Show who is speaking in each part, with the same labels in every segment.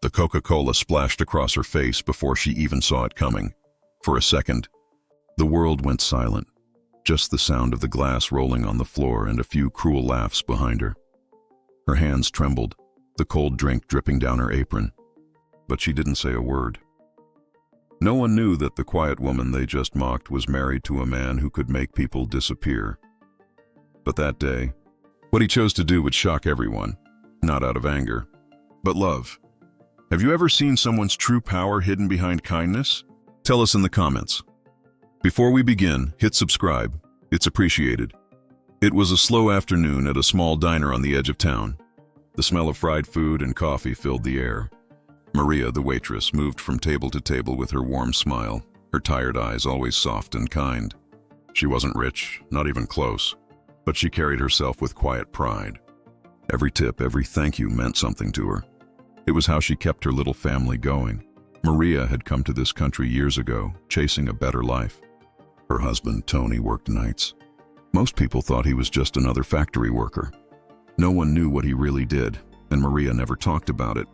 Speaker 1: The Coca-Cola splashed across her face before she even saw it coming. For a second, the world went silent. Just the sound of the glass rolling on the floor and a few cruel laughs behind her. Her hands trembled, the cold drink dripping down her apron. But she didn't say a word. No one knew that the quiet woman they just mocked was married to a man who could make people disappear. But that day, what he chose to do would shock everyone, not out of anger, but love. Have you ever seen someone's true power hidden behind kindness? Tell us in the comments. Before we begin, hit subscribe. It's appreciated. It was a slow afternoon at a small diner on the edge of town. The smell of fried food and coffee filled the air. Maria, the waitress, moved from table to table with her warm smile, her tired eyes always soft and kind. She wasn't rich, not even close, but she carried herself with quiet pride. Every tip, every thank you meant something to her. It was how she kept her little family going. Maria had come to this country years ago, chasing a better life. Her husband, Tony, worked nights. Most people thought he was just another factory worker. No one knew what he really did, and Maria never talked about it.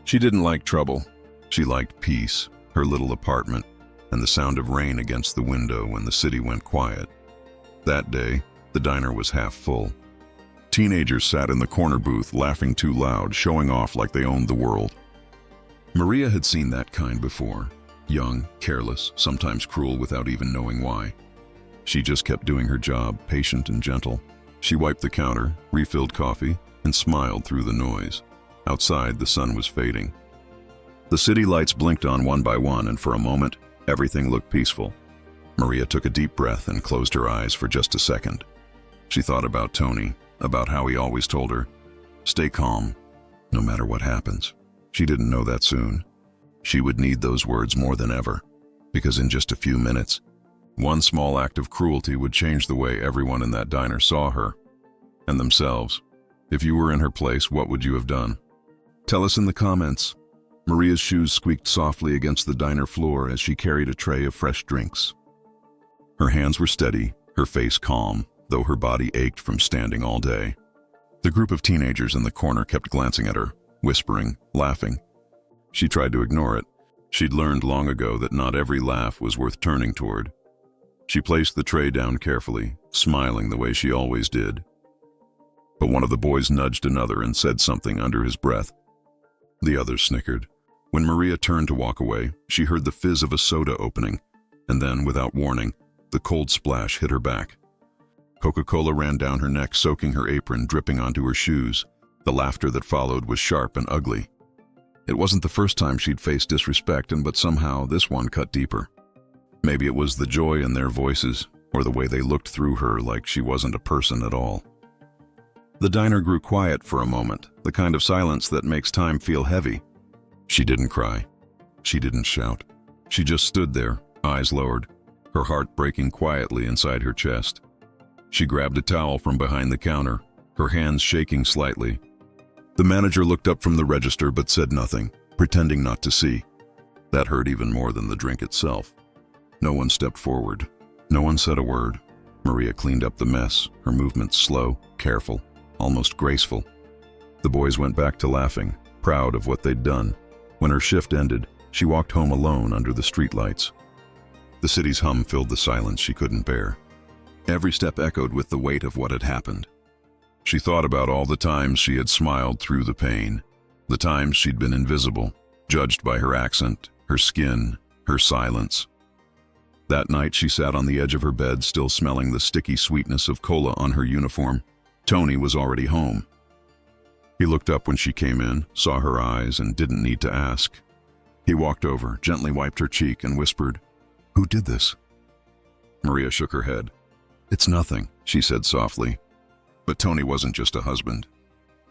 Speaker 1: She didn't like trouble. She liked peace, her little apartment, and the sound of rain against the window when the city went quiet. That day, the diner was half full. Teenagers sat in the corner booth, laughing too loud, showing off like they owned the world. Maria had seen that kind before. Young, careless, sometimes cruel without even knowing why. She just kept doing her job, patient and gentle. She wiped the counter, refilled coffee, and smiled through the noise. Outside, the sun was fading. The city lights blinked on one by one, and for a moment, everything looked peaceful. Maria took a deep breath and closed her eyes for just a second. She thought about Tony, about how he always told her, "Stay calm, no matter what happens." She didn't know that soon. She would need those words more than ever, because in just a few minutes, one small act of cruelty would change the way everyone in that diner saw her and themselves. If you were in her place, what would you have done? Tell us in the comments. Maria's shoes squeaked softly against the diner floor as she carried a tray of fresh drinks. Her hands were steady, her face calm, though her body ached from standing all day. The group of teenagers in the corner kept glancing at her, whispering, laughing. She tried to ignore it. She'd learned long ago that not every laugh was worth turning toward. She placed the tray down carefully, smiling the way she always did. But one of the boys nudged another and said something under his breath. The others snickered. When Maria turned to walk away, she heard the fizz of a soda opening, and then, without warning, the cold splash hit her back. Coca-Cola ran down her neck, soaking her apron, dripping onto her shoes. The laughter that followed was sharp and ugly. It wasn't the first time she'd faced disrespect, but somehow this one cut deeper. Maybe it was the joy in their voices, or the way they looked through her like she wasn't a person at all. The diner grew quiet for a moment, the kind of silence that makes time feel heavy. She didn't cry. She didn't shout. She just stood there, eyes lowered, her heart breaking quietly inside her chest. She grabbed a towel from behind the counter, her hands shaking slightly. The manager looked up from the register but said nothing, pretending not to see. That hurt even more than the drink itself. No one stepped forward. No one said a word. Maria cleaned up the mess, her movements slow, careful, almost graceful. The boys went back to laughing, proud of what they'd done. When her shift ended, she walked home alone under the streetlights. The city's hum filled the silence she couldn't bear. Every step echoed with the weight of what had happened. She thought about all the times she had smiled through the pain, the times she'd been invisible, judged by her accent, her skin, her silence. That night she sat on the edge of her bed, still smelling the sticky sweetness of cola on her uniform. Tony was already home. He looked up when she came in, saw her eyes, and didn't need to ask. He walked over, gently wiped her cheek, and whispered, "Who did this?" Maria shook her head. "It's nothing," she said softly. But Tony wasn't just a husband.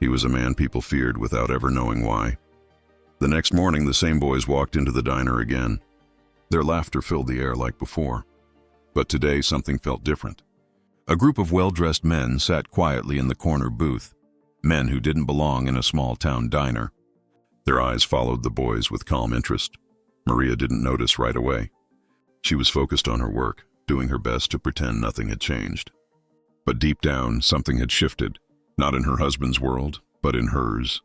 Speaker 1: He was a man people feared without ever knowing why. The next morning, the same boys walked into the diner again. Their laughter filled the air like before. But today, something felt different. A group of well-dressed men sat quietly in the corner booth, men who didn't belong in a small-town diner. Their eyes followed the boys with calm interest. Maria didn't notice right away. She was focused on her work, doing her best to pretend nothing had changed. But deep down, something had shifted, not in her husband's world, but in hers.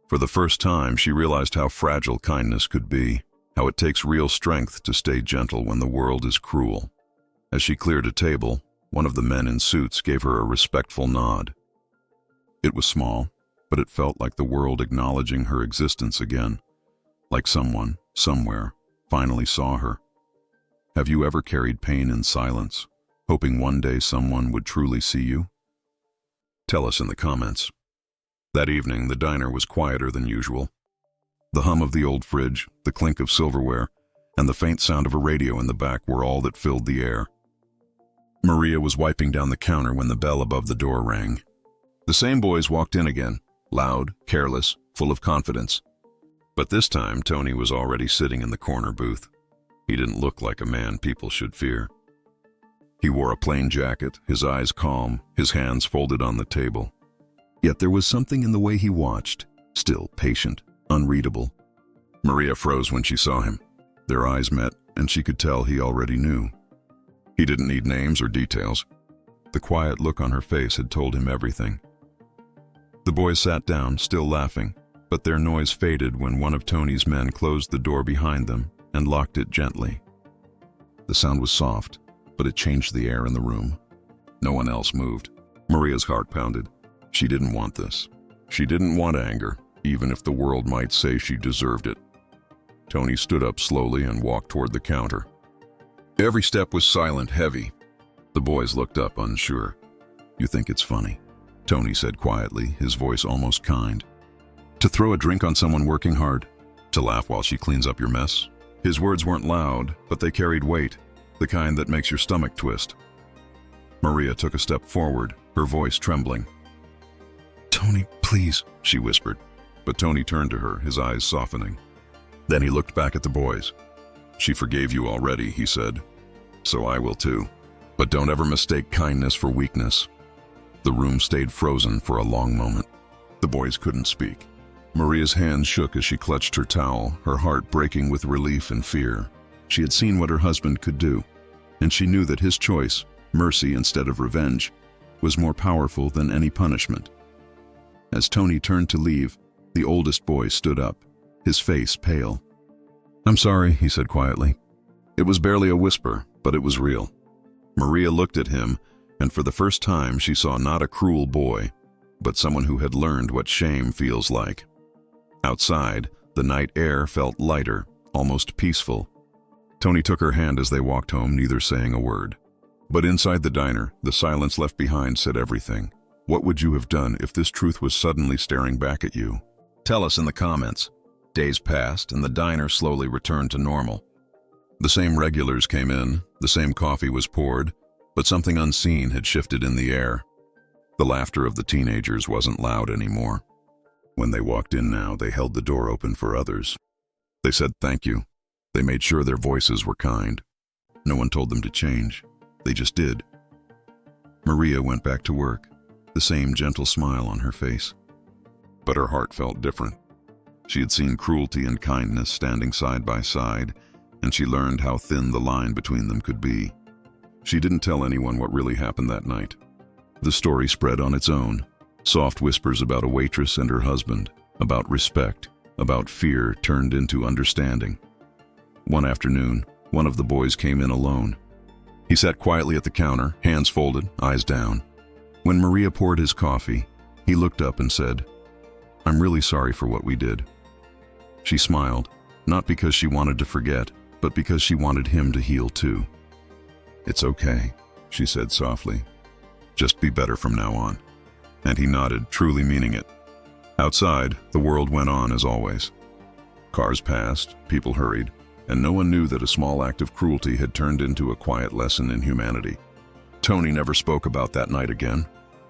Speaker 1: For the first time, she realized how fragile kindness could be, how it takes real strength to stay gentle when the world is cruel. As she cleared a table, one of the men in suits gave her a respectful nod. It was small, but it felt like the world acknowledging her existence again, like someone, somewhere, finally saw her. Have you ever carried pain in silence, hoping one day someone would truly see you? Tell us in the comments. That evening, the diner was quieter than usual. The hum of the old fridge, the clink of silverware, and the faint sound of a radio in the back were all that filled the air. Maria was wiping down the counter when the bell above the door rang. The same boys walked in again, loud, careless, full of confidence. But this time, Tony was already sitting in the corner booth. He didn't look like a man people should fear. He wore a plain jacket, his eyes calm, his hands folded on the table. Yet there was something in the way he watched, still patient, unreadable. Maria froze when she saw him. Their eyes met, and she could tell he already knew. He didn't need names or details. The quiet look on her face had told him everything. The boys sat down, still laughing, but their noise faded when one of Tony's men closed the door behind them and locked it gently. The sound was soft, but it changed the air in the room. No one else moved. Maria's heart pounded. She didn't want this. She didn't want anger, even if the world might say she deserved it. Tony stood up slowly and walked toward the counter. Every step was silent, heavy. The boys looked up, unsure. "You think it's funny?" Tony said quietly, his voice almost kind. "To throw a drink on someone working hard? To laugh while she cleans up your mess?" His words weren't loud, but they carried weight, the kind that makes your stomach twist. Maria took a step forward, her voice trembling. "Tony, please," she whispered. But Tony turned to her, his eyes softening. Then he looked back at the boys. "She forgave you already," he said. "So I will too. But don't ever mistake kindness for weakness." The room stayed frozen for a long moment. The boys couldn't speak. Maria's hands shook as she clutched her towel, her heart breaking with relief and fear. She had seen what her husband could do, and she knew that his choice, mercy instead of revenge, was more powerful than any punishment. As Tony turned to leave, the oldest boy stood up, his face pale. "I'm sorry," he said quietly. It was barely a whisper, but it was real. Maria looked at him, and for the first time she saw not a cruel boy, but someone who had learned what shame feels like. Outside, the night air felt lighter, almost peaceful. Tony took her hand as they walked home, neither saying a word. But inside the diner, the silence left behind said everything. What would you have done if this truth was suddenly staring back at you? Tell us in the comments. Days passed, and the diner slowly returned to normal. The same regulars came in, the same coffee was poured, but something unseen had shifted in the air. The laughter of the teenagers wasn't loud anymore. When they walked in now, they held the door open for others. They said thank you. They made sure their voices were kind. No one told them to change. They just did. Maria went back to work, the same gentle smile on her face. But her heart felt different. She had seen cruelty and kindness standing side by side, and she learned how thin the line between them could be. She didn't tell anyone what really happened that night. The story spread on its own. Soft whispers about a waitress and her husband, about respect, about fear turned into understanding. One afternoon, one of the boys came in alone. He sat quietly at the counter, hands folded, eyes down. When Maria poured his coffee, he looked up and said, "I'm really sorry for what we did." She smiled, not because she wanted to forget, but because she wanted him to heal too. "It's okay," she said softly. "Just be better from now on." And he nodded, truly meaning it. Outside, the world went on as always. Cars passed, people hurried, and no one knew that a small act of cruelty had turned into a quiet lesson in humanity. Tony never spoke about that night again,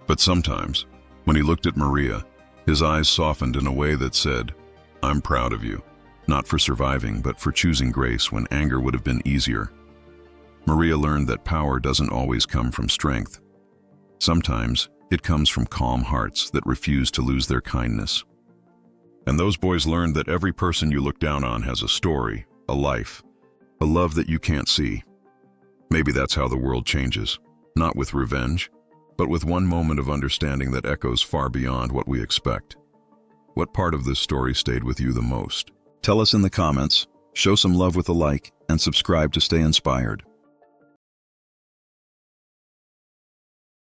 Speaker 1: but sometimes, when he looked at Maria, his eyes softened in a way that said, "I'm proud of you, not for surviving, but for choosing grace when anger would have been easier." Maria learned that power doesn't always come from strength. Sometimes, it comes from calm hearts that refuse to lose their kindness. And those boys learned that every person you look down on has a story, a life, a love that you can't see. Maybe that's how the world changes, not with revenge, but with one moment of understanding that echoes far beyond what we expect. What part of this story stayed with you the most? Tell us in the comments, show some love with a like, and subscribe to stay inspired.